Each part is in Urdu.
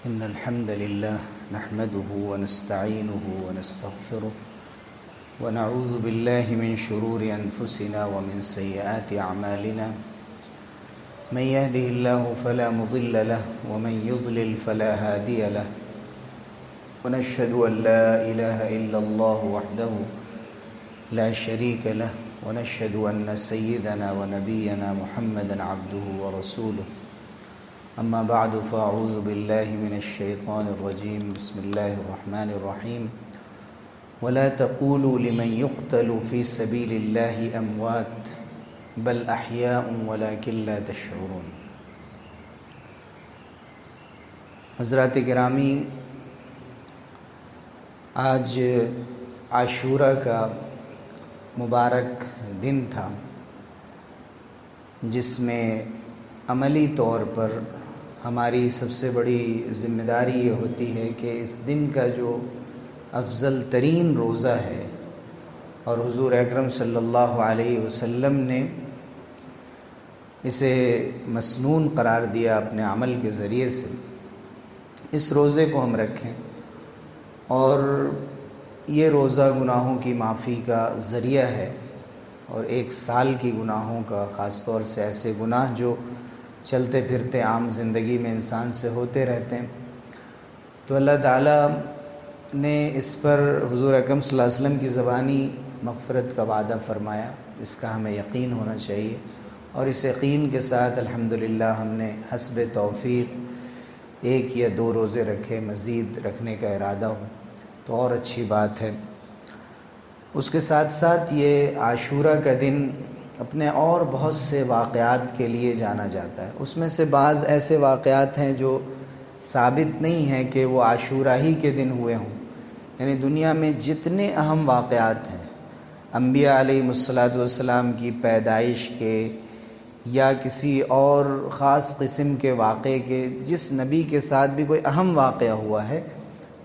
إن الحمد لله نحمده ونستعينه ونستغفره ونعوذ بالله من شرور أنفسنا ومن سيئات أعمالنا من يهده الله فلا مضل له ومن يضلل فلا هادي له ونشهد أن لا إله إلا الله وحده لا شريك له ونشهد أن سيدنا ونبينا محمدا عبده ورسوله أما بعد فأعوذ بالله من الشيطان الرجيم بسم الله الرحمن الرحيم ولا تقولوا لمن يقتل في سبيل الله أموات بل أحياء ولكن لا تشعرون۔ حضرات گرامی، آج عاشورہ کا مبارک دن تھا جس میں عملی طور پر ہماری سب سے بڑی ذمہ داری یہ ہوتی ہے کہ اس دن کا جو افضل ترین روزہ ہے اور حضور اکرم صلی اللہ علیہ وسلم نے اسے مسنون قرار دیا اپنے عمل کے ذریعے سے، اس روزے کو ہم رکھیں اور یہ روزہ گناہوں کی معافی کا ذریعہ ہے اور ایک سال کی گناہوں کا، خاص طور سے ایسے گناہ جو چلتے پھرتے عام زندگی میں انسان سے ہوتے رہتے ہیں، تو اللہ تعالیٰ نے اس پر حضور اکرم صلی اللہ علیہ وسلم کی زبانی مغفرت کا وعدہ فرمایا۔ اس کا ہمیں یقین ہونا چاہیے اور اس یقین کے ساتھ الحمدللہ ہم نے حسب توفیق 1 یا 2 روزے رکھے، مزید رکھنے کا ارادہ ہو تو اور اچھی بات ہے۔ اس کے ساتھ ساتھ یہ عاشورہ کا دن اپنے اور بہت سے واقعات کے لیے جانا جاتا ہے۔ اس میں سے بعض ایسے واقعات ہیں جو ثابت نہیں ہیں کہ وہ عاشورہ ہی کے دن ہوئے ہوں، یعنی دنیا میں جتنے اہم واقعات ہیں انبیاء علیہ السلام کی پیدائش کے یا کسی اور خاص قسم کے واقعے کے، جس نبی کے ساتھ بھی کوئی اہم واقعہ ہوا ہے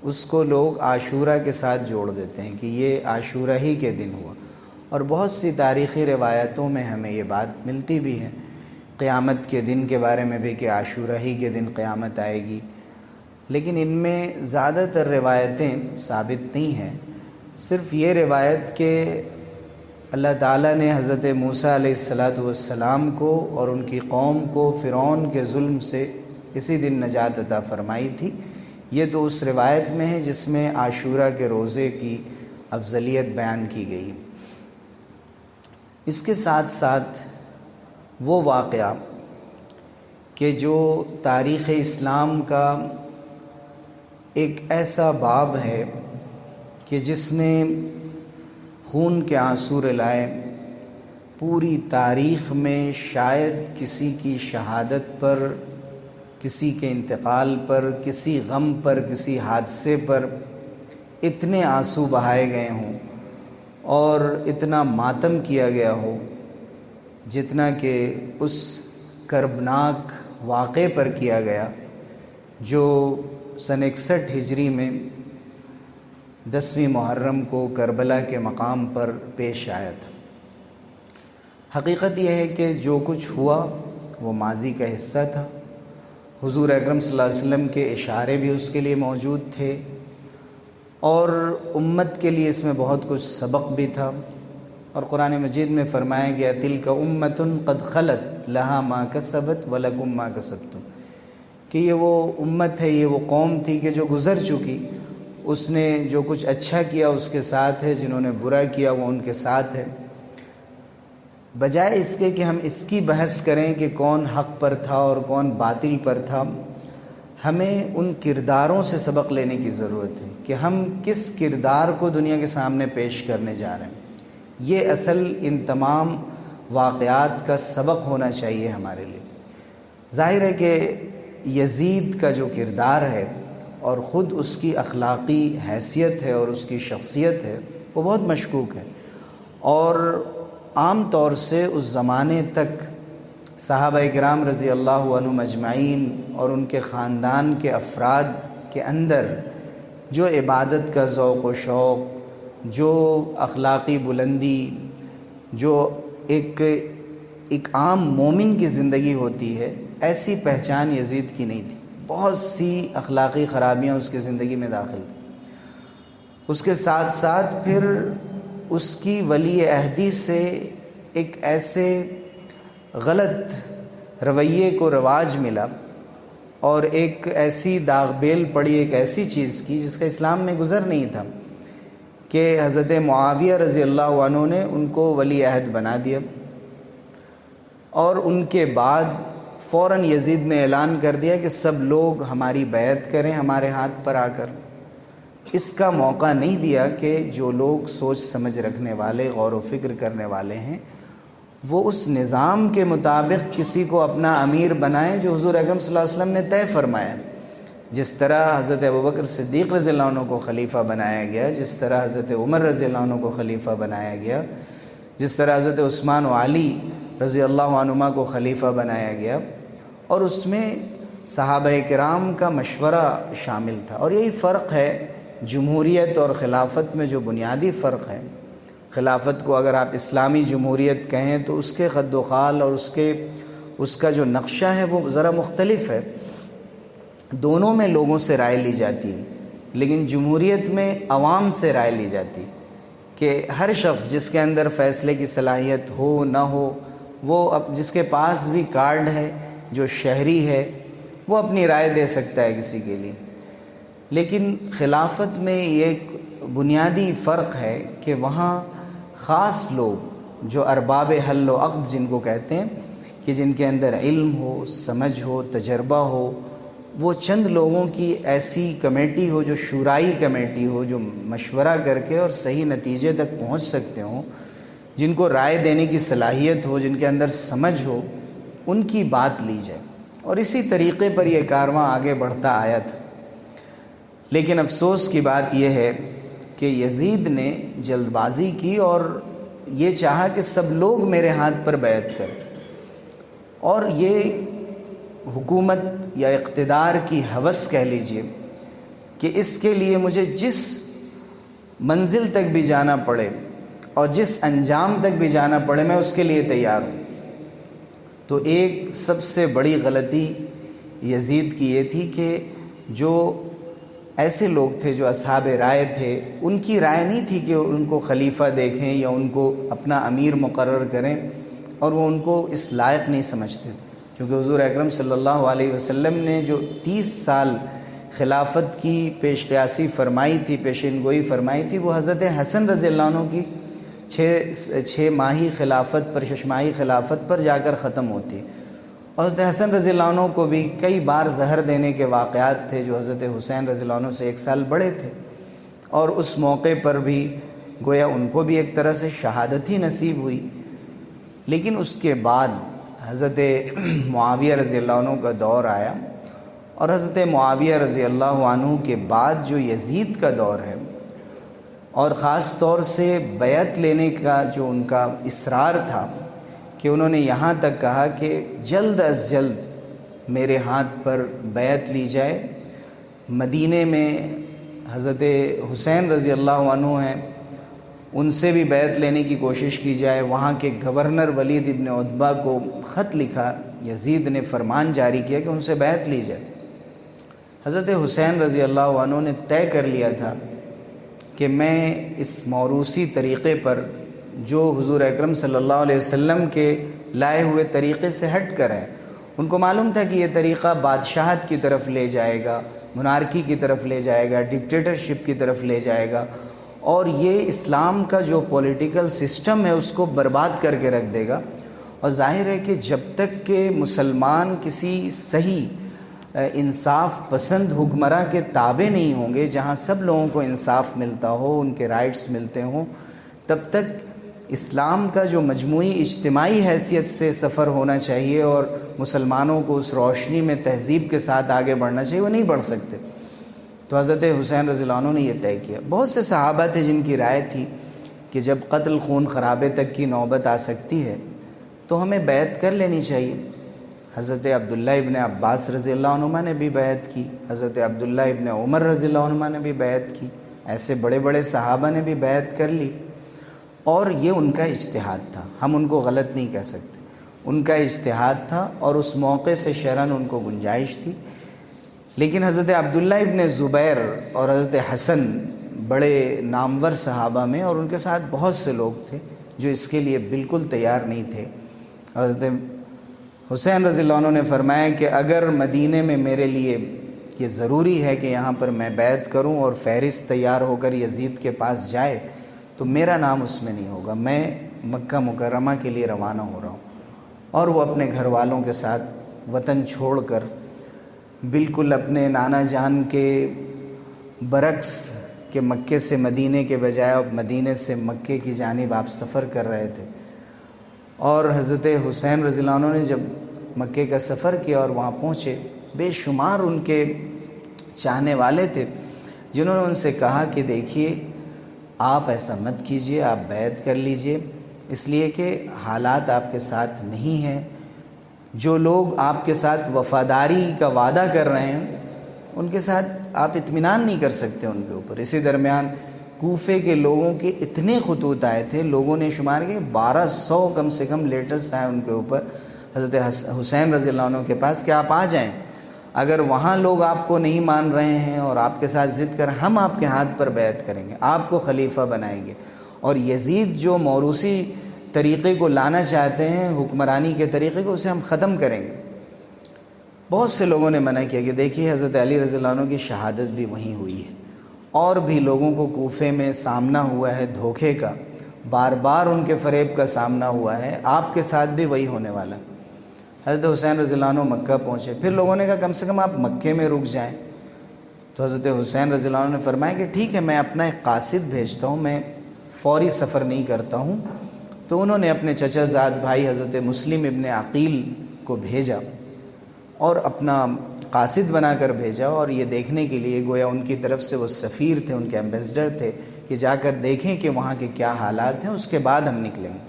اس کو لوگ عاشورہ کے ساتھ جوڑ دیتے ہیں کہ یہ عاشورہ ہی کے دن ہوا، اور بہت سی تاریخی روایتوں میں ہمیں یہ بات ملتی بھی ہے، قیامت کے دن کے بارے میں بھی کہ عاشورہ ہی کے دن قیامت آئے گی، لیکن ان میں زیادہ تر روایتیں ثابت نہیں ہیں۔ صرف یہ روایت کہ اللہ تعالیٰ نے حضرت موسیٰ علیہ السلام کو اور ان کی قوم کو فرعون کے ظلم سے اسی دن نجات عطا فرمائی تھی، یہ تو اس روایت میں ہے جس میں عاشورہ کے روزے کی افضلیت بیان کی گئی۔ اس کے ساتھ ساتھ وہ واقعہ کہ جو تاریخ اسلام کا ایک ایسا باب ہے کہ جس نے خون کے آنسو رلائے، پوری تاریخ میں شاید کسی کی شہادت پر، کسی کے انتقال پر، کسی غم پر، کسی حادثے پر اتنے آنسو بہائے گئے ہوں اور اتنا ماتم کیا گیا ہو جتنا کہ اس کربناک واقعے پر کیا گیا جو سن 61 ہجری میں 10ویں محرم کو کربلا کے مقام پر پیش آیا تھا۔ حقیقت یہ ہے کہ جو کچھ ہوا وہ ماضی کا حصہ تھا، حضور اکرم صلی اللہ علیہ وسلم کے اشارے بھی اس کے لیے موجود تھے اور امت کے لیے اس میں بہت کچھ سبق بھی تھا، اور قرآن مجید میں فرمایا گیا تلک امۃ قد خلت لہا ما کسبت ولکم ما کسبتم، کہ یہ وہ امت ہے، یہ وہ قوم تھی کہ جو گزر چکی، اس نے جو کچھ اچھا کیا اس کے ساتھ ہے، جنہوں نے برا کیا وہ ان کے ساتھ ہے۔ بجائے اس کے کہ ہم اس کی بحث کریں کہ کون حق پر تھا اور کون باطل پر تھا، ہمیں ان کرداروں سے سبق لینے کی ضرورت ہے کہ ہم کس کردار کو دنیا کے سامنے پیش کرنے جا رہے ہیں۔ یہ اصل ان تمام واقعات کا سبق ہونا چاہیے ہمارے لیے۔ ظاہر ہے کہ یزید کا جو کردار ہے اور خود اس کی اخلاقی حیثیت ہے اور اس کی شخصیت ہے وہ بہت مشکوک ہے، اور عام طور سے اس زمانے تک صحابہ کرام رضی اللہ عنہم اجمعین اور ان کے خاندان کے افراد کے اندر جو عبادت کا ذوق و شوق، جو اخلاقی بلندی، جو ایک عام مومن کی زندگی ہوتی ہے، ایسی پہچان یزید کی نہیں تھی۔ بہت سی اخلاقی خرابیاں اس کی زندگی میں داخل تھیں۔ اس کے ساتھ ساتھ پھر اس کی ولی عہدی سے ایک ایسے غلط رویے کو رواج ملا اور ایک ایسی داغ بیل پڑی ایک ایسی چیز کی جس کا اسلام میں گزر نہیں تھا، کہ حضرت معاویہ رضی اللہ عنہ نے ان کو ولی عہد بنا دیا، اور ان کے بعد فوراً یزید نے اعلان کر دیا کہ سب لوگ ہماری بیعت کریں ہمارے ہاتھ پر آ کر۔ اس کا موقع نہیں دیا کہ جو لوگ سوچ سمجھ رکھنے والے، غور و فکر کرنے والے ہیں، وہ اس نظام کے مطابق کسی کو اپنا امیر بنائیں جو حضور اکرم صلی اللہ علیہ وسلم نے طے فرمایا۔ جس طرح حضرت ابوبکر صدیق رضی اللہ عنہ کو خلیفہ بنایا گیا، جس طرح حضرت عمر رضی اللہ عنہ کو خلیفہ بنایا گیا، جس طرح حضرت عثمان و علی رضی اللہ عنہما کو خلیفہ بنایا گیا، اور اس میں صحابہ کرام کا مشورہ شامل تھا۔ اور یہی فرق ہے جمہوریت اور خلافت میں، جو بنیادی فرق ہے۔ خلافت کو اگر آپ اسلامی جمہوریت کہیں تو اس کے خد و خال اور اس کا جو نقشہ ہے وہ ذرا مختلف ہے۔ دونوں میں لوگوں سے رائے لی جاتی ہے، لیکن جمہوریت میں عوام سے رائے لی جاتی ہے کہ ہر شخص جس کے اندر فیصلے کی صلاحیت ہو نہ ہو، وہ جس کے پاس بھی کارڈ ہے، جو شہری ہے، وہ اپنی رائے دے سکتا ہے کسی کے لیے۔ لیکن خلافت میں یہ ایک بنیادی فرق ہے کہ وہاں خاص لوگ جو ارباب حل و عقد جن کو کہتے ہیں، کہ جن کے اندر علم ہو، سمجھ ہو، تجربہ ہو، وہ چند لوگوں کی ایسی کمیٹی ہو جو شورائی کمیٹی ہو، جو مشورہ کر کے اور صحیح نتیجے تک پہنچ سکتے ہوں، جن کو رائے دینے کی صلاحیت ہو، جن کے اندر سمجھ ہو، ان کی بات لی جائے۔ اور اسی طریقے پر یہ کارواں آگے بڑھتا آیا تھا۔ لیکن افسوس کی بات یہ ہے کہ یزید نے جلد بازی کی اور یہ چاہا کہ سب لوگ میرے ہاتھ پر بیعت کریں، اور یہ حکومت یا اقتدار کی ہوس کہہ لیجئے کہ اس کے لیے مجھے جس منزل تک بھی جانا پڑے اور جس انجام تک بھی جانا پڑے میں اس کے لیے تیار ہوں۔ تو ایک سب سے بڑی غلطی یزید کی یہ تھی کہ جو ایسے لوگ تھے جو اصحاب رائے تھے، ان کی رائے نہیں تھی کہ ان کو خلیفہ دیکھیں یا ان کو اپنا امیر مقرر کریں، اور وہ ان کو اس لائق نہیں سمجھتے تھے، کیونکہ حضور اکرم صلی اللہ علیہ وسلم نے جو 30 سال خلافت کی پیش قیاسی فرمائی تھی، پیشین گوئی فرمائی تھی، وہ حضرت حسن رضی اللہ عنہ کی 6 ماہی خلافت پر، 6 ماہی خلافت پر جا کر ختم ہوتی۔ اور حضرت حسن رضی اللہ عنہ کو بھی کئی بار زہر دینے کے واقعات تھے، جو حضرت حسین رضی اللہ عنہ سے 1 سال بڑے تھے، اور اس موقع پر بھی گویا ان کو بھی ایک طرح سے شہادت ہی نصیب ہوئی۔ لیکن اس کے بعد حضرت معاویہ رضی اللہ عنہ کا دور آیا، اور حضرت معاویہ رضی اللہ عنہ کے بعد جو یزید کا دور ہے، اور خاص طور سے بیعت لینے کا جو ان کا اصرار تھا کہ انہوں نے یہاں تک کہا کہ جلد از جلد میرے ہاتھ پر بیعت لی جائے۔ مدینے میں حضرت حسین رضی اللہ عنہ ہیں، ان سے بھی بیعت لینے کی کوشش کی جائے۔ وہاں کے گورنر ولید ابن عتبہ کو خط لکھا، یزید نے فرمان جاری کیا کہ ان سے بیعت لی جائے۔ حضرت حسین رضی اللہ عنہ نے طے کر لیا تھا کہ میں اس موروثی طریقے پر، جو حضور اکرم صلی اللہ علیہ وسلم کے لائے ہوئے طریقے سے ہٹ کر ہے، ان کو معلوم تھا کہ یہ طریقہ بادشاہت کی طرف لے جائے گا، منارکی کی طرف لے جائے گا، ڈکٹیٹرشپ کی طرف لے جائے گا، اور یہ اسلام کا جو پولیٹیکل سسٹم ہے اس کو برباد کر کے رکھ دے گا۔ اور ظاہر ہے کہ جب تک کہ مسلمان کسی صحیح انصاف پسند حکمراں کے تابع نہیں ہوں گے، جہاں سب لوگوں کو انصاف ملتا ہو، ان کے رائٹس ملتے ہوں، تب تک اسلام کا جو مجموعی اجتماعی حیثیت سے سفر ہونا چاہیے اور مسلمانوں کو اس روشنی میں تہذیب کے ساتھ آگے بڑھنا چاہیے، وہ نہیں بڑھ سکتے۔ تو حضرت حسین رضی اللہ عنہ نے یہ طے کیا۔ بہت سے صحابہ تھے جن کی رائے تھی کہ جب قتل خون خرابے تک کی نوبت آ سکتی ہے تو ہمیں بیعت کر لینی چاہیے۔ حضرت عبداللہ ابن عباس رضی اللہ عنہما نے بھی بیعت کی، حضرت عبداللہ ابن عمر رضی اللہ عنہما نے بھی بیعت کی، ایسے بڑے بڑے صحابہ نے بھی بیعت کر لی، اور یہ ان کا اجتہاد تھا، ہم ان کو غلط نہیں کہہ سکتے، ان کا اجتہاد تھا، اور اس موقع سے شرعاً ان کو گنجائش تھی۔ لیکن حضرت عبداللہ ابن زبیر اور حضرت حسن بڑے نامور صحابہ میں، اور ان کے ساتھ بہت سے لوگ تھے جو اس کے لیے بالکل تیار نہیں تھے۔ حضرت حسین رضی اللہ عنہ نے فرمایا کہ اگر مدینے میں میرے لیے یہ ضروری ہے کہ یہاں پر میں بیعت کروں اور فہرست تیار ہو کر یزید کے پاس جائے تو میرا نام اس میں نہیں ہوگا، میں مکہ مکرمہ کے لیے روانہ ہو رہا ہوں۔ اور وہ اپنے گھر والوں کے ساتھ وطن چھوڑ کر بالکل اپنے نانا جان کے برعکس کہ مکے سے مدینے کے بجائے اب مدینے سے مکے کی جانب آپ سفر کر رہے تھے۔ اور حضرت حسین رضی اللہ عنہ نے جب مکے کا سفر کیا اور وہاں پہنچے، بے شمار ان کے چاہنے والے تھے جنہوں نے ان سے کہا کہ دیکھیے آپ ایسا مت کیجئے، آپ بیعت کر لیجئے، اس لیے کہ حالات آپ کے ساتھ نہیں ہیں، جو لوگ آپ کے ساتھ وفاداری کا وعدہ کر رہے ہیں ان کے ساتھ آپ اطمینان نہیں کر سکتے ان کے اوپر۔ اسی درمیان کوفے کے لوگوں کے اتنے خطوط آئے تھے، لوگوں نے شمار کیا 1200 کم سے کم لیٹرز آئے ان کے اوپر حضرت حسین رضی اللہ عنہ کے پاس کہ آپ آ جائیں، اگر وہاں لوگ آپ کو نہیں مان رہے ہیں اور آپ کے ساتھ ضد کر، ہم آپ کے ہاتھ پر بیعت کریں گے، آپ کو خلیفہ بنائیں گے، اور یزید جو موروثی طریقے کو لانا چاہتے ہیں، حکمرانی کے طریقے کو، اسے ہم ختم کریں گے۔ بہت سے لوگوں نے منع کیا کہ دیکھیے حضرت علی رضی اللہ عنہ کی شہادت بھی وہیں ہوئی ہے، اور بھی لوگوں کو کوفے میں سامنا ہوا ہے دھوکے کا، بار بار ان کے فریب کا سامنا ہوا ہے، آپ کے ساتھ بھی وہی ہونے والا۔ حضرت حسین رضی اللہ عنہ مکہ پہنچے، پھر لوگوں نے کہا کم سے کم آپ مکے میں رک جائیں، تو حضرت حسین رضی اللہ عنہ نے فرمایا کہ ٹھیک ہے میں اپنا ایک قاصد بھیجتا ہوں، میں فوری سفر نہیں کرتا ہوں۔ تو انہوں نے اپنے چچا زاد بھائی حضرت مسلم ابن عقیل کو بھیجا اور اپنا قاصد بنا کر بھیجا، اور یہ دیکھنے کے لیے گویا ان کی طرف سے وہ سفیر تھے، ان کے ایمبیسڈر تھے کہ جا کر دیکھیں کہ وہاں کے کیا حالات ہیں، اس کے بعد ہم نکلیں گے۔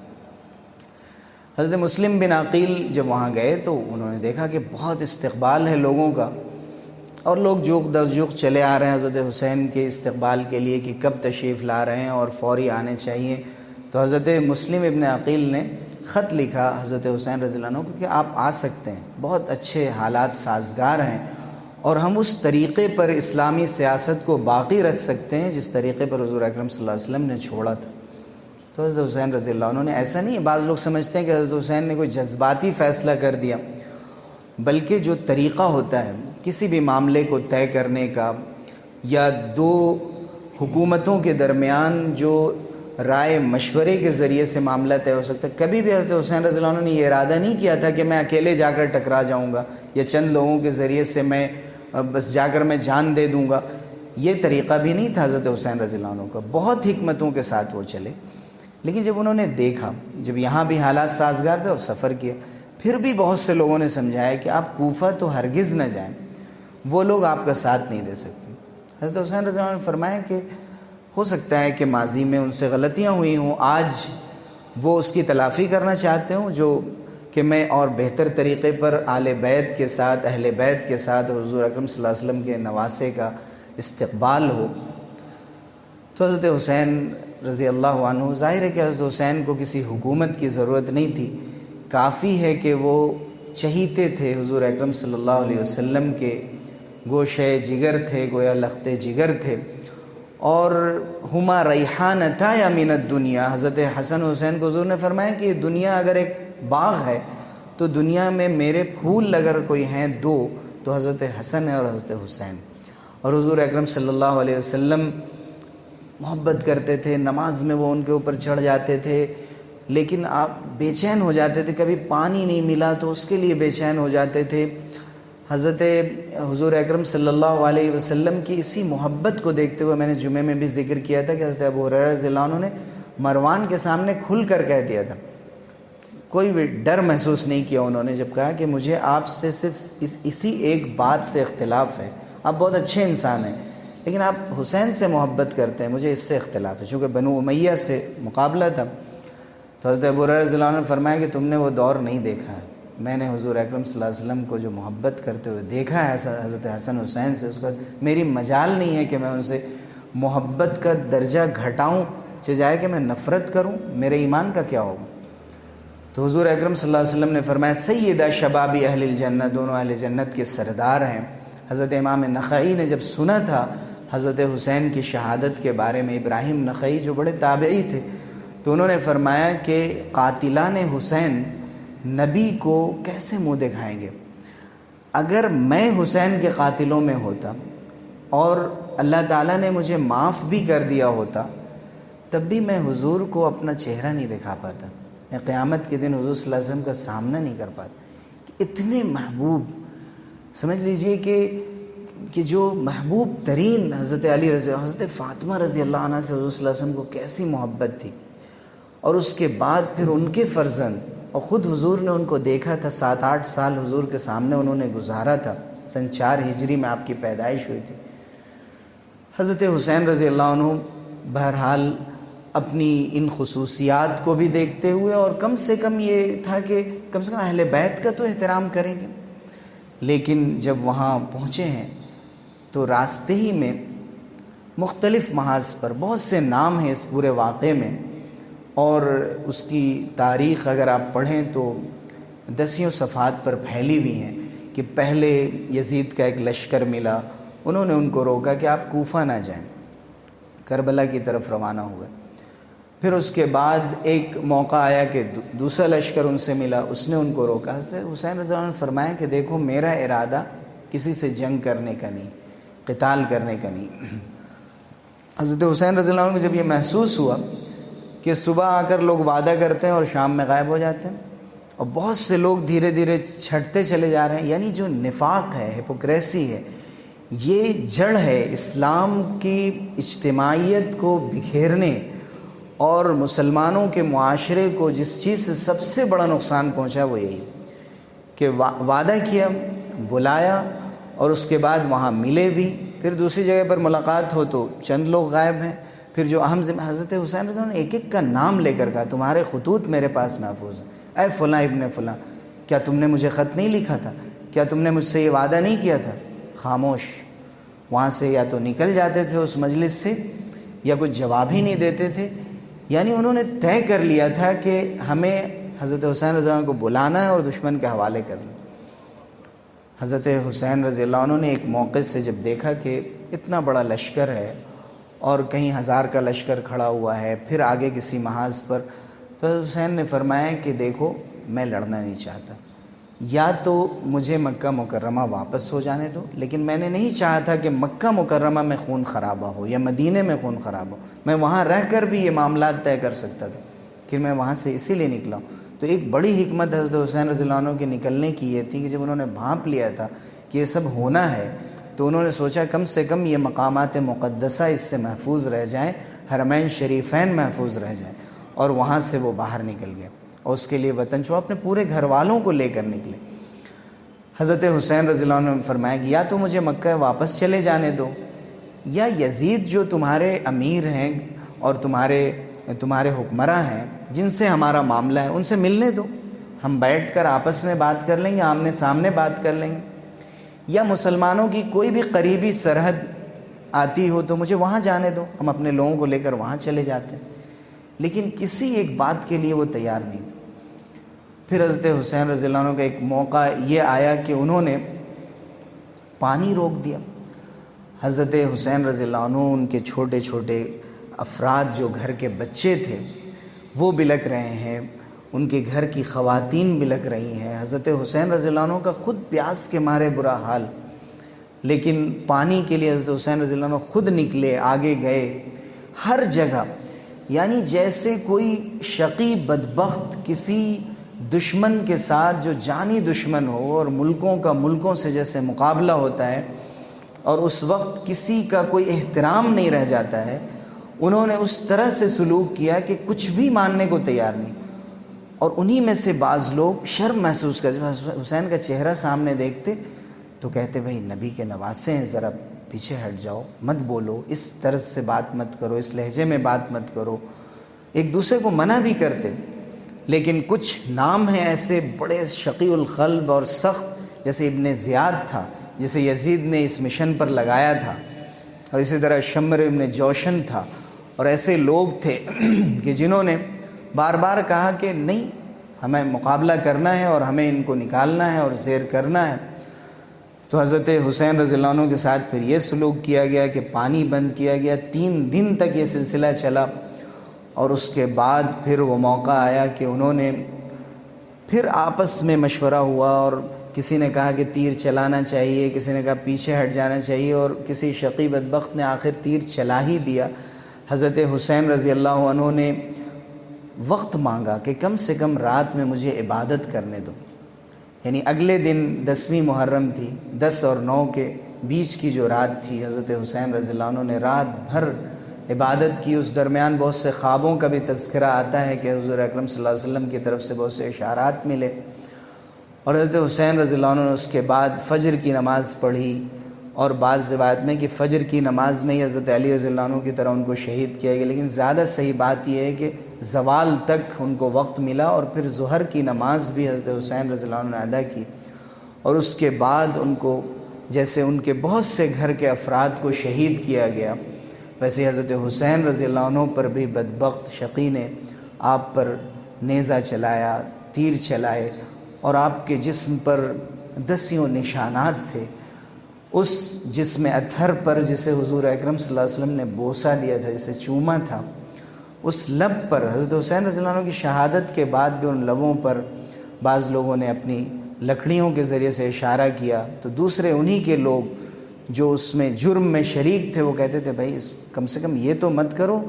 حضرت مسلم بن عقیل جب وہاں گئے تو انہوں نے دیکھا کہ بہت استقبال ہے لوگوں کا، اور لوگ جوق در جوق چلے آ رہے ہیں حضرت حسین کے استقبال کے لیے کہ کب تشریف لا رہے ہیں اور فوری آنے چاہیے۔ تو حضرت مسلم ابن عقیل نے خط لکھا حضرت حسین رضی اللہ عنہ کو کہ آپ آ سکتے ہیں، بہت اچھے حالات سازگار ہیں، اور ہم اس طریقے پر اسلامی سیاست کو باقی رکھ سکتے ہیں جس طریقے پر حضور اکرم صلی اللہ علیہ وسلم نے چھوڑا تھا۔ تو حضرت حسین رضی اللہ عنہ نے ایسا نہیں، بعض لوگ سمجھتے ہیں کہ حضرت حسین نے کوئی جذباتی فیصلہ کر دیا، بلکہ جو طریقہ ہوتا ہے کسی بھی معاملے کو طے کرنے کا، یا دو حکومتوں کے درمیان جو رائے مشورے کے ذریعے سے معاملہ طے ہو سکتا ہے، کبھی بھی حضرت حسین رضی اللہ عنہ نے یہ ارادہ نہیں کیا تھا کہ میں اکیلے جا کر ٹکرا جاؤں گا، یا چند لوگوں کے ذریعے سے میں بس جا کر میں جان دے دوں گا، یہ طریقہ بھی نہیں تھا حضرت حسین رضی اللہ عنہ کا، بہت حکمتوں کے ساتھ وہ چلے۔ لیکن جب انہوں نے دیکھا، جب یہاں بھی حالات سازگار تھے اور سفر کیا، پھر بھی بہت سے لوگوں نے سمجھایا کہ آپ کوفہ تو ہرگز نہ جائیں، وہ لوگ آپ کا ساتھ نہیں دے سکتے۔ حضرت حسین رضی اللہ عنہ نے فرمایا کہ ہو سکتا ہے کہ ماضی میں ان سے غلطیاں ہوئی ہوں، آج وہ اس کی تلافی کرنا چاہتے ہوں، جو کہ میں اور بہتر طریقے پر آل بیت کے ساتھ، اہل بیت کے ساتھ حضور اکرم صلی اللہ علیہ وسلم کے نواسے کا استقبال ہو۔ تو حضرت حسین رضی اللہ عنہ، ظاہر ہے کہ حضرت حسین کو کسی حکومت کی ضرورت نہیں تھی، کافی ہے کہ وہ چہیتے تھے حضور اکرم صلی اللہ علیہ وسلم کے، گوشے جگر تھے، گویا لخت جگر تھے، اور ہما ریحانتا یا من الدنیا، حضرت حسن حسین کو حضور نے فرمایا کہ یہ دنیا اگر ایک باغ ہے تو دنیا میں میرے پھول اگر کوئی ہیں دو تو حضرت حسن ہے اور حضرت حسین۔ اور حضور اکرم صلی اللہ علیہ وسلم محبت کرتے تھے، نماز میں وہ ان کے اوپر چڑھ جاتے تھے، لیکن آپ بے چین ہو جاتے تھے، کبھی پانی نہیں ملا تو اس کے لیے بے چین ہو جاتے تھے۔ حضرت حضور اکرم صلی اللہ علیہ وسلم کی اسی محبت کو دیکھتے ہوئے میں نے جمعے میں بھی ذکر کیا تھا کہ حضرت ابو ہریرہ رضی اللہ عنہ نے مروان کے سامنے کھل کر کہہ دیا تھا، کوئی بھی ڈر محسوس نہیں کیا انہوں نے جب کہا کہ مجھے آپ سے صرف اسی ایک بات سے اختلاف ہے، آپ بہت اچھے انسان ہیں لیکن آپ حسین سے محبت کرتے ہیں، مجھے اس سے اختلاف ہے، چونکہ بنو امیہ سے مقابلہ تھا۔ تو حضرت ابو ہریرہ رضی اللہ عنہ نے فرمایا کہ تم نے وہ دور نہیں دیکھا ہے، میں نے حضور اکرم صلی اللہ علیہ وسلم کو جو محبت کرتے ہوئے دیکھا ہے حضرت حسن حسین سے، اس کا میری مجال نہیں ہے کہ میں ان سے محبت کا درجہ گھٹاؤں، چاہے کہ میں نفرت کروں، میرے ایمان کا کیا ہوگا۔ تو حضور اکرم صلی اللہ علیہ وسلم نے فرمایا سیدہ شباب اہل الجنہ، دونوں اہل جنت کے سردار ہیں، حضرت امام نخعی نے جب سنا تھا حضرت حسین کی شہادت کے بارے میں، ابراہیم نخعی جو بڑے تابعی تھے، تو انہوں نے فرمایا کہ قاتلان حسین نبی کو کیسے منہ دکھائیں گے؟ اگر میں حسین کے قاتلوں میں ہوتا اور اللہ تعالیٰ نے مجھے معاف بھی کر دیا ہوتا، تب بھی میں حضور کو اپنا چہرہ نہیں دکھا پاتا، میں قیامت کے دن حضور صلی اللہ علیہ وسلم کا سامنا نہیں کر پاتا۔ اتنے محبوب، سمجھ لیجئے کہ جو محبوب ترین حضرت علی رضی اللہ، حضرت فاطمہ رضی اللہ عنہ سے حضور صلی اللہ علیہ وسلم کو کیسی محبت تھی، اور اس کے بعد پھر ان کے فرزند، اور خود حضور نے ان کو دیکھا تھا، 7-8 سال حضور کے سامنے انہوں نے گزارا تھا، سن 4 ہجری میں آپ کی پیدائش ہوئی تھی۔ حضرت حسین رضی اللہ عنہ بہرحال اپنی ان خصوصیات کو بھی دیکھتے ہوئے، اور کم سے کم یہ تھا کہ کم سے کم اہل بیت کا تو احترام کریں گے، لیکن جب وہاں پہنچے ہیں تو راستے ہی میں مختلف محاذ پر بہت سے نام ہیں اس پورے واقعے میں، اور اس کی تاریخ اگر آپ پڑھیں تو 10 صفحات پر پھیلی ہوئی ہیں کہ پہلے یزید کا ایک لشکر ملا، انہوں نے ان کو روکا کہ آپ کوفہ نہ جائیں، کربلا کی طرف روانہ ہوئے۔ پھر اس کے بعد ایک موقع آیا کہ دوسرا لشکر ان سے ملا، اس نے ان کو روکا۔ حضرت حسین رضی اللہ عنہ نے فرمایا کہ دیکھو میرا ارادہ کسی سے جنگ کرنے کا نہیں، قتال کرنے کا نہیں۔ حضرت حسین رضی اللہ عنہ کو جب یہ محسوس ہوا کہ صبح آ کر لوگ وعدہ کرتے ہیں اور شام میں غائب ہو جاتے ہیں، اور بہت سے لوگ دھیرے دھیرے چھٹتے چلے جا رہے ہیں، یعنی جو نفاق ہے، ہپوکریسی ہے، یہ جڑ ہے اسلام کی اجتماعیت کو بکھیرنے اور مسلمانوں کے معاشرے کو جس چیز سے سب سے بڑا نقصان پہنچا وہ یہی کہ وعدہ کیا، بلایا، اور اس کے بعد وہاں ملے بھی، پھر دوسری جگہ پر ملاقات ہو تو چند لوگ غائب ہیں، پھر جو اہم ذمہ، حضرت حسین رضی اللہ عنہ نے ایک ایک کا نام لے کر کہا تمہارے خطوط میرے پاس محفوظ ہیں، اے فلاں ابن فلاں، کیا تم نے مجھے خط نہیں لکھا تھا؟ کیا تم نے مجھ سے یہ وعدہ نہیں کیا تھا؟ خاموش، وہاں سے یا تو نکل جاتے تھے اس مجلس سے یا کچھ جواب ہی نہیں دیتے تھے، یعنی انہوں نے طے کر لیا تھا کہ ہمیں حضرت حسین رضی اللہ عنہ کو بلانا ہے اور دشمن کے حوالے کرنا۔ حضرت حسین رضی اللہ عنہ نے ایک موقع سے جب دیکھا کہ اتنا بڑا لشکر ہے اور کہیں 1000 کا لشکر کھڑا ہوا ہے، پھر آگے کسی محاذ پر، تو حضرت حسین نے فرمایا کہ دیکھو میں لڑنا نہیں چاہتا، یا تو مجھے مکہ مکرمہ واپس ہو جانے دو، لیکن میں نے نہیں چاہا تھا کہ مکہ مکرمہ میں خون خرابہ ہو یا مدینے میں خون خراب ہو، میں وہاں رہ کر بھی یہ معاملات طے کر سکتا تھا، کہ میں وہاں سے اسی لیے نکلا ہوں۔ تو ایک بڑی حکمت حضرت حسین رضی اللہ عنہ کے نکلنے کی یہ تھی کہ جب انہوں نے بھانپ لیا تھا کہ یہ سب ہونا ہے، تو انہوں نے سوچا کم سے کم یہ مقامات مقدسہ اس سے محفوظ رہ جائیں، حرمین شریفین محفوظ رہ جائیں، اور وہاں سے وہ باہر نکل گئے اور اس کے لیے وطن چھوڑا، اپنے پورے گھر والوں کو لے کر نکلے۔ حضرت حسین رضی اللہ عنہ نے فرمایا کہ یا تو مجھے مکہ واپس چلے جانے دو، یا یزید جو تمہارے امیر ہیں اور تمہارے حکمراں ہیں جن سے ہمارا معاملہ ہے ان سے ملنے دو، ہم بیٹھ کر آپس میں بات کر لیں گے، آمنے سامنے بات کر لیں گے، یا مسلمانوں کی کوئی بھی قریبی سرحد آتی ہو تو مجھے وہاں جانے دو، ہم اپنے لوگوں کو لے کر وہاں چلے جاتے ہیں۔ لیکن کسی ایک بات کے لیے وہ تیار نہیں تھے۔ پھر حضرت حسین رضی اللہ عنہ کا ایک موقع یہ آیا کہ انہوں نے پانی روک دیا۔ حضرت حسین رضی اللہ عنہ، ان کے چھوٹے چھوٹے افراد جو گھر کے بچے تھے وہ بلک رہے ہیں، ان کے گھر کی خواتین بلک رہی ہیں، حضرت حسین رضی اللہ عنہ کا خود پیاس کے مارے برا حال، لیکن پانی کے لیے حضرت حسین رضی اللہ عنہ خود نکلے، آگے گئے، ہر جگہ، یعنی جیسے کوئی شقی بدبخت کسی دشمن کے ساتھ جو جانی دشمن ہو اور ملکوں سے جیسے مقابلہ ہوتا ہے اور اس وقت کسی کا کوئی احترام نہیں رہ جاتا ہے، انہوں نے اس طرح سے سلوک کیا کہ کچھ بھی ماننے کو تیار نہیں۔ اور انہی میں سے بعض لوگ شرم محسوس کرتے، حسین کا چہرہ سامنے دیکھتے تو کہتے بھائی نبی کے نواسے ہیں، ذرا پیچھے ہٹ جاؤ، مت بولو، اس طرز سے بات مت کرو، اس لہجے میں بات مت کرو، ایک دوسرے کو منع بھی کرتے۔ لیکن کچھ نام ہیں ایسے بڑے شقی القلب اور سخت، جیسے ابن زیاد تھا جسے یزید نے اس مشن پر لگایا تھا، اور اسی طرح شمر ابن جوشن تھا، اور ایسے لوگ تھے کہ جنہوں نے بار بار کہا کہ نہیں، ہمیں مقابلہ کرنا ہے اور ہمیں ان کو نکالنا ہے اور زیر کرنا ہے۔ تو حضرت حسین رضی اللہ عنہ کے ساتھ پھر یہ سلوک کیا گیا کہ پانی بند کیا گیا، 3 دن تک یہ سلسلہ چلا، اور اس کے بعد پھر وہ موقع آیا کہ انہوں نے پھر آپس میں مشورہ ہوا، اور کسی نے کہا کہ تیر چلانا چاہیے، کسی نے کہا پیچھے ہٹ جانا چاہیے، اور کسی شقی بدبخت نے آخر تیر چلا ہی دیا۔ حضرت حسین رضی اللہ عنہ نے وقت مانگا کہ کم سے کم رات میں مجھے عبادت کرنے دو، یعنی اگلے دن 10ویں محرم تھی، 10 اور 9 کے بیچ کی جو رات تھی، حضرت حسین رضی اللہ عنہ نے رات بھر عبادت کی۔ اس درمیان بہت سے خوابوں کا بھی تذکرہ آتا ہے کہ حضور اکرم صلی اللہ علیہ وسلم کی طرف سے بہت سے اشارات ملے، اور حضرت حسین رضی اللہ عنہ نے اس کے بعد فجر کی نماز پڑھی، اور بعض روایت میں کہ فجر کی نماز میں ہی حضرت علی رضی اللہ عنہ کی طرح ان کو شہید کیا گیا، لیکن زیادہ صحیح بات یہ ہے کہ زوال تک ان کو وقت ملا، اور پھر ظہر کی نماز بھی حضرت حسین رضی اللہ عنہ نے ادا کی، اور اس کے بعد ان کو جیسے ان کے بہت سے گھر کے افراد کو شہید کیا گیا، ویسے حضرت حسین رضی اللہ عنہ پر بھی بدبخت شقی نے آپ پر نیزہ چلایا، تیر چلائے، اور آپ کے جسم پر 10 نشانات تھے۔ اس جسم اطہر پر جسے حضور اکرم صلی اللہ علیہ وسلم نے بوسہ دیا تھا، جسے چوما تھا، اس لب پر حضرت حسین رضی اللہ عنہ کی شہادت کے بعد بھی ان لبوں پر بعض لوگوں نے اپنی لکڑیوں کے ذریعے سے اشارہ کیا، تو دوسرے انہی کے لوگ جو اس میں جرم میں شریک تھے وہ کہتے تھے بھائی کم سے کم یہ تو مت کرو،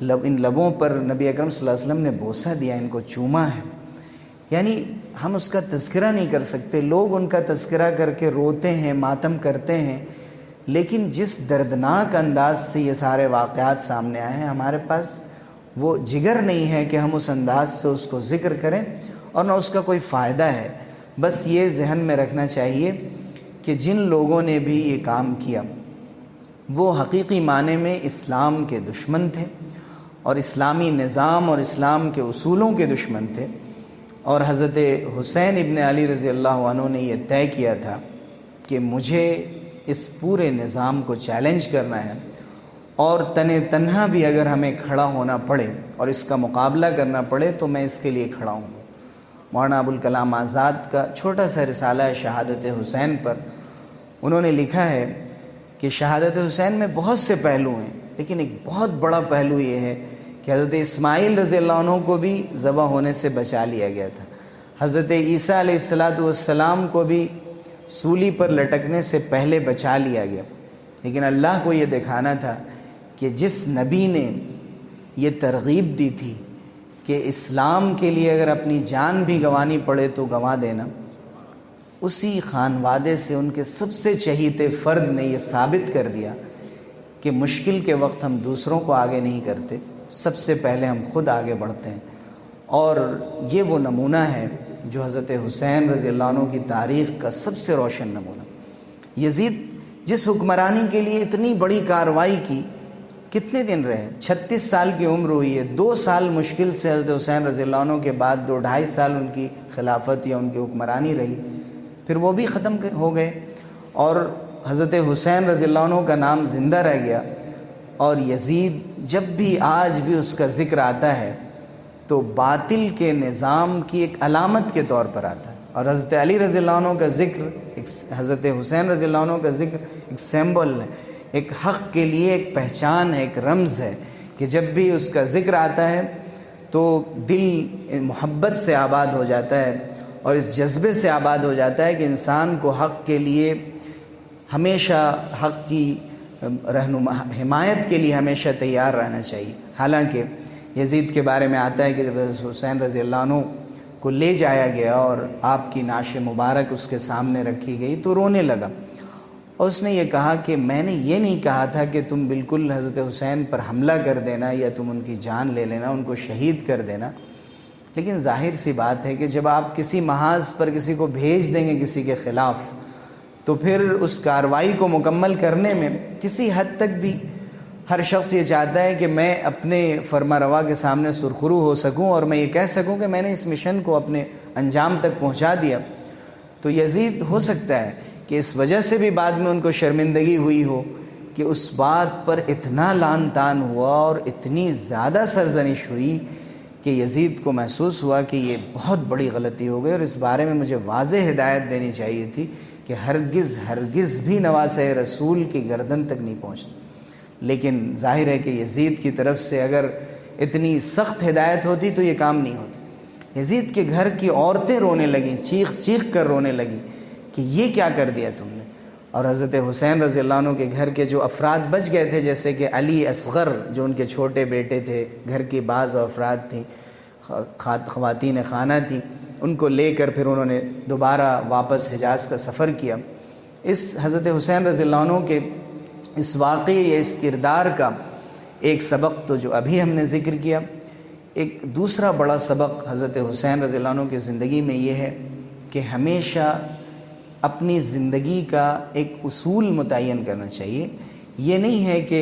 ان لبوں پر نبی اکرم صلی اللہ علیہ وسلم نے بوسہ دیا، ان کو چوما ہے۔ یعنی ہم اس کا تذکرہ نہیں کر سکتے، لوگ ان کا تذکرہ کر کے روتے ہیں، ماتم کرتے ہیں، لیکن جس دردناک انداز سے یہ سارے واقعات سامنے آئے ہیں، ہمارے پاس وہ جگر نہیں ہے کہ ہم اس انداز سے اس کو ذکر کریں، اور نہ اس کا کوئی فائدہ ہے۔ بس یہ ذہن میں رکھنا چاہیے کہ جن لوگوں نے بھی یہ کام کیا وہ حقیقی معنی میں اسلام کے دشمن تھے، اور اسلامی نظام اور اسلام کے اصولوں کے دشمن تھے، اور حضرت حسین ابن علی رضی اللہ عنہ نے یہ طے کیا تھا کہ مجھے اس پورے نظام کو چیلنج کرنا ہے، اور تنہا بھی اگر ہمیں کھڑا ہونا پڑے اور اس کا مقابلہ کرنا پڑے تو میں اس کے لیے کھڑا ہوں۔ مولانا ابوالکلام آزاد کا چھوٹا سا رسالہ ہے شہادت حسین پر، انہوں نے لکھا ہے کہ شہادت حسین میں بہت سے پہلو ہیں، لیکن ایک بہت بڑا پہلو یہ ہے کہ حضرت اسماعیل رضی اللہ عنہ کو بھی ذبح ہونے سے بچا لیا گیا تھا، حضرت عیسیٰ علیہ السلام کو بھی سولی پر لٹکنے سے پہلے بچا لیا گیا، لیکن اللہ کو یہ دکھانا تھا کہ جس نبی نے یہ ترغیب دی تھی کہ اسلام کے لیے اگر اپنی جان بھی گنوانی پڑے تو گنوا دینا، اسی خانوادے سے ان کے سب سے چہیتے فرد نے یہ ثابت کر دیا کہ مشکل کے وقت ہم دوسروں کو آگے نہیں کرتے، سب سے پہلے ہم خود آگے بڑھتے ہیں۔ اور یہ وہ نمونہ ہے جو حضرت حسین رضی اللہ عنہ کی تاریخ کا سب سے روشن نمونہ۔ یزید جس حکمرانی کے لیے اتنی بڑی کارروائی کی، کتنے دن رہے؟ 36 سال کی عمر ہوئی ہے، 2 سال مشکل سے حضرت حسین رضی اللہ عنہ کے بعد 2-2.5 سال ان کی خلافت یا ان کی حکمرانی رہی، پھر وہ بھی ختم ہو گئے، اور حضرت حسین رضی اللہ عنہ کا نام زندہ رہ گیا۔ اور یزید جب بھی آج بھی اس کا ذکر آتا ہے تو باطل کے نظام کی ایک علامت کے طور پر آتا ہے، اور حضرت علی رضی اللہ عنہ کا ذکر، حضرت حسین رضی اللہ عنہ کا ذکر ایک سمبل ہے، ایک حق کے لیے ایک پہچان ہے، ایک رمز ہے کہ جب بھی اس کا ذکر آتا ہے تو دل محبت سے آباد ہو جاتا ہے، اور اس جذبے سے آباد ہو جاتا ہے کہ انسان کو حق کے لیے ہمیشہ، حق کی حمایت کے لیے ہمیشہ تیار رہنا چاہیے۔ حالانکہ یزید کے بارے میں آتا ہے کہ جب حسین رضی اللہ عنہ کو لے جایا گیا اور آپ کی نعش مبارک اس کے سامنے رکھی گئی تو رونے لگا، اور اس نے یہ کہا کہ میں نے یہ نہیں کہا تھا کہ تم بالکل حضرت حسین پر حملہ کر دینا یا تم ان کی جان لے لینا، ان کو شہید کر دینا، لیکن ظاہر سی بات ہے کہ جب آپ کسی محاذ پر کسی کو بھیج دیں گے کسی کے خلاف، تو پھر اس کارروائی کو مکمل کرنے میں کسی حد تک بھی ہر شخص یہ چاہتا ہے کہ میں اپنے فرما روا کے سامنے سرخرو ہو سکوں اور میں یہ کہہ سکوں کہ میں نے اس مشن کو اپنے انجام تک پہنچا دیا۔ تو یزید ہو سکتا ہے کہ اس وجہ سے بھی بعد میں ان کو شرمندگی ہوئی ہو کہ اس بات پر اتنا لعن طعن ہوا اور اتنی زیادہ سرزنش ہوئی کہ یزید کو محسوس ہوا کہ یہ بہت بڑی غلطی ہو گئی، اور اس بارے میں مجھے واضح ہدایت دینی چاہیے تھی کہ ہرگز ہرگز بھی نواسہ رسول کی گردن تک نہیں پہنچتی۔ لیکن ظاہر ہے کہ یزید کی طرف سے اگر اتنی سخت ہدایت ہوتی تو یہ کام نہیں ہوتا۔ یزید کے گھر کی عورتیں رونے لگیں، چیخ چیخ کر رونے لگیں کہ یہ کیا کر دیا تم نے۔ اور حضرت حسین رضی اللہ عنہ کے گھر کے جو افراد بچ گئے تھے، جیسے کہ علی اصغر جو ان کے چھوٹے بیٹے تھے، گھر کی بعض افراد تھیں، خواتین خانہ تھیں، ان کو لے کر پھر انہوں نے دوبارہ واپس حجاز کا سفر کیا۔ اس حضرت حسین رضی اللہ عنہ کے اس واقعے یا اس کردار کا ایک سبق تو جو ابھی ہم نے ذکر کیا، ایک دوسرا بڑا سبق حضرت حسین رضی اللہ عنہ کی زندگی میں یہ ہے کہ ہمیشہ اپنی زندگی کا ایک اصول متعین کرنا چاہیے۔ یہ نہیں ہے کہ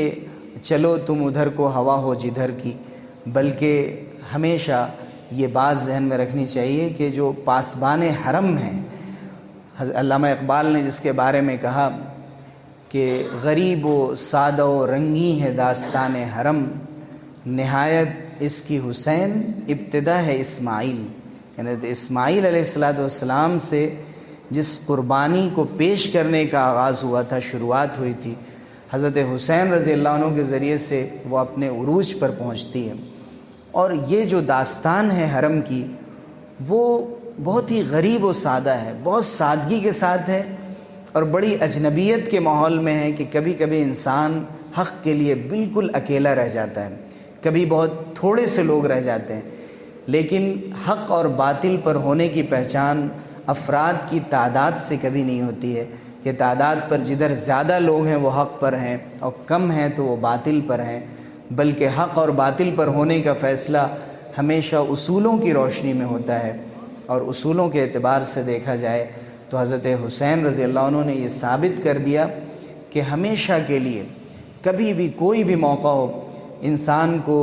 چلو تم ادھر کو ہوا ہو جدھر کی، بلکہ ہمیشہ یہ بات ذہن میں رکھنی چاہیے کہ جو پاسبان حرم ہیں، علامہ اقبال نے جس کے بارے میں کہا کہ غریب و سادہ و رنگی ہے داستان حرم، نہایت اس کی حسین ابتدا ہے اسماعیل۔ یعنی اسماعیل علیہ السلام سے جس قربانی کو پیش کرنے کا آغاز ہوا تھا، شروعات ہوئی تھی، حضرت حسین رضی اللہ عنہ کے ذریعے سے وہ اپنے عروج پر پہنچتی ہے۔ اور یہ جو داستان ہے حرم کی، وہ بہت ہی غریب و سادہ ہے، بہت سادگی کے ساتھ ہے، اور بڑی اجنبیت کے ماحول میں ہے کہ کبھی کبھی انسان حق کے لیے بالکل اکیلا رہ جاتا ہے، کبھی بہت تھوڑے سے لوگ رہ جاتے ہیں۔ لیکن حق اور باطل پر ہونے کی پہچان افراد کی تعداد سے کبھی نہیں ہوتی ہے کہ تعداد پر جدھر زیادہ لوگ ہیں وہ حق پر ہیں اور کم ہیں تو وہ باطل پر ہیں، بلکہ حق اور باطل پر ہونے کا فیصلہ ہمیشہ اصولوں کی روشنی میں ہوتا ہے۔ اور اصولوں کے اعتبار سے دیکھا جائے تو حضرت حسین رضی اللہ عنہ نے یہ ثابت کر دیا کہ ہمیشہ کے لیے کبھی بھی کوئی بھی موقع ہو، انسان کو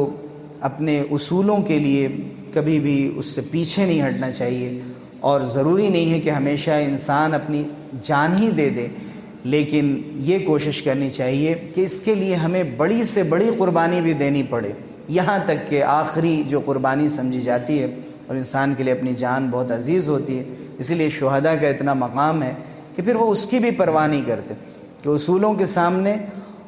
اپنے اصولوں کے لیے کبھی بھی اس سے پیچھے نہیں ہٹنا چاہیے۔ اور ضروری نہیں ہے کہ ہمیشہ انسان اپنی جان ہی دے دے، لیکن یہ کوشش کرنی چاہیے کہ اس کے لیے ہمیں بڑی سے بڑی قربانی بھی دینی پڑے، یہاں تک کہ آخری جو قربانی سمجھی جاتی ہے، اور انسان کے لیے اپنی جان بہت عزیز ہوتی ہے، اسی لیے شہداء کا اتنا مقام ہے کہ پھر وہ اس کی بھی پرواہ نہیں کرتے کہ اصولوں کے سامنے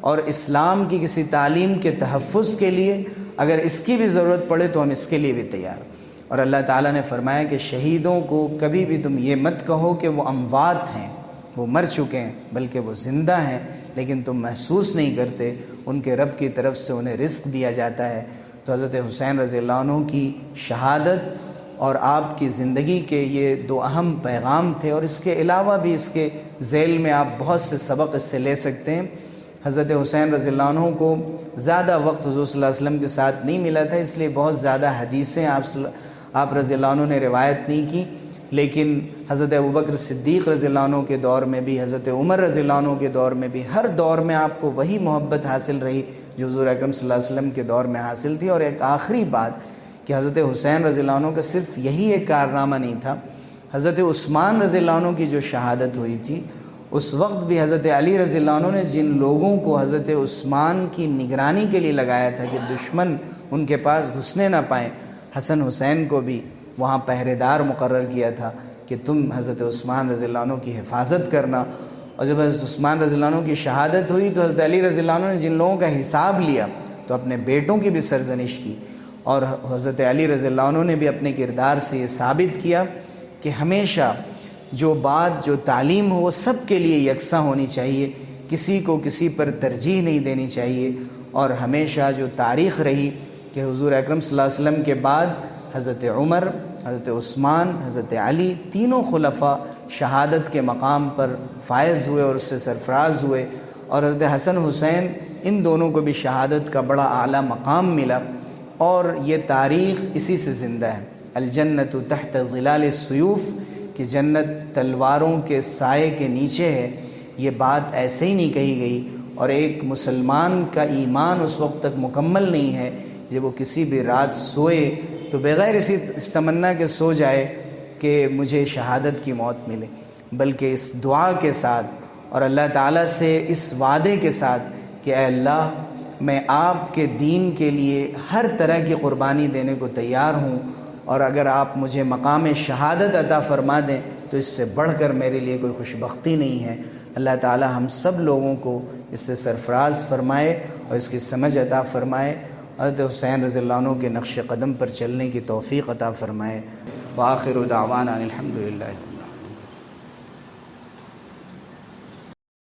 اور اسلام کی کسی تعلیم کے تحفظ کے لیے اگر اس کی بھی ضرورت پڑے تو ہم اس کے لیے بھی تیار ہیں۔ اور اللہ تعالیٰ نے فرمایا کہ شہیدوں کو کبھی بھی تم یہ مت کہو کہ وہ اموات ہیں، وہ مر چکے ہیں، بلکہ وہ زندہ ہیں، لیکن تم محسوس نہیں کرتے، ان کے رب کی طرف سے انہیں رزق دیا جاتا ہے۔ تو حضرت حسین رضی اللہ عنہ کی شہادت اور آپ کی زندگی کے یہ دو اہم پیغام تھے، اور اس کے علاوہ بھی اس کے ذیل میں آپ بہت سے سبق اس سے لے سکتے ہیں۔ حضرت حسین رضی اللہ عنہ کو زیادہ وقت حضور صلی اللہ علیہ وسلم کے ساتھ نہیں ملا تھا، اس لیے بہت زیادہ حدیثیں آپ رضی اللہ عنہ نے روایت نہیں کی، لیکن حضرت ابوبکر صدیق رضی اللہ عنہ کے دور میں بھی، حضرت عمر رضی اللہ عنہ کے دور میں بھی، ہر دور میں آپ کو وہی محبت حاصل رہی جو حضور اکرم صلی اللہ علیہ وسلم کے دور میں حاصل تھی۔ اور ایک آخری بات کہ حضرت حسین رضی اللہ عنہ کا صرف یہی ایک کارنامہ نہیں تھا، حضرت عثمان رضی اللہ عنہ کی جو شہادت ہوئی تھی، اس وقت بھی حضرت علی رضی اللہ عنہ نے جن لوگوں کو حضرت عثمان کی نگرانی کے لیے لگایا تھا کہ دشمن ان کے پاس گھسنے نہ پائیں، حسن حسین کو بھی وہاں پہرے دار مقرر کیا تھا کہ تم حضرت عثمان رضی اللہ عنہ کی حفاظت کرنا۔ اور جب حضرت عثمان رضی اللہ عنہ کی شہادت ہوئی تو حضرت علی رضی اللہ عنہ نے جن لوگوں کا حساب لیا تو اپنے بیٹوں کی بھی سرزنش کی، اور حضرت علی رضی اللہ عنہ نے بھی اپنے کردار سے یہ ثابت کیا کہ ہمیشہ جو بات، جو تعلیم ہو، وہ سب کے لیے یکساں ہونی چاہیے، کسی کو کسی پر ترجیح نہیں دینی چاہیے۔ اور ہمیشہ جو تاریخ رہی کہ حضور اکرم صلی اللہ علیہ وسلم کے بعد حضرت عمر، حضرت عثمان، حضرت علی، تینوں خلفاء شہادت کے مقام پر فائز ہوئے اور اس سے سرفراز ہوئے، اور حضرت حسن حسین ان دونوں کو بھی شہادت کا بڑا اعلیٰ مقام ملا، اور یہ تاریخ اسی سے زندہ ہے۔ الجنت تحت ظلال السیوف، کہ جنت تلواروں کے سائے کے نیچے ہے، یہ بات ایسے ہی نہیں کہی گئی، اور ایک مسلمان کا ایمان اس وقت تک مکمل نہیں ہے جب وہ کسی بھی رات سوئے تو بغیر اس تمنا کے سو جائے کہ مجھے شہادت کی موت ملے، بلکہ اس دعا کے ساتھ اور اللہ تعالیٰ سے اس وعدے کے ساتھ کہ اے اللہ، میں آپ کے دین کے لیے ہر طرح کی قربانی دینے کو تیار ہوں، اور اگر آپ مجھے مقام شہادت عطا فرما دیں تو اس سے بڑھ کر میرے لیے کوئی خوش بختی نہیں ہے۔ اللہ تعالی ہم سب لوگوں کو اس سے سرفراز فرمائے اور اس کی سمجھ عطا فرمائے، حضرت حسین رضی اللہ عنہ کے نقش قدم پر چلنے کی توفیق عطا فرمائے۔ وآخر دعوانا الحمدللہ۔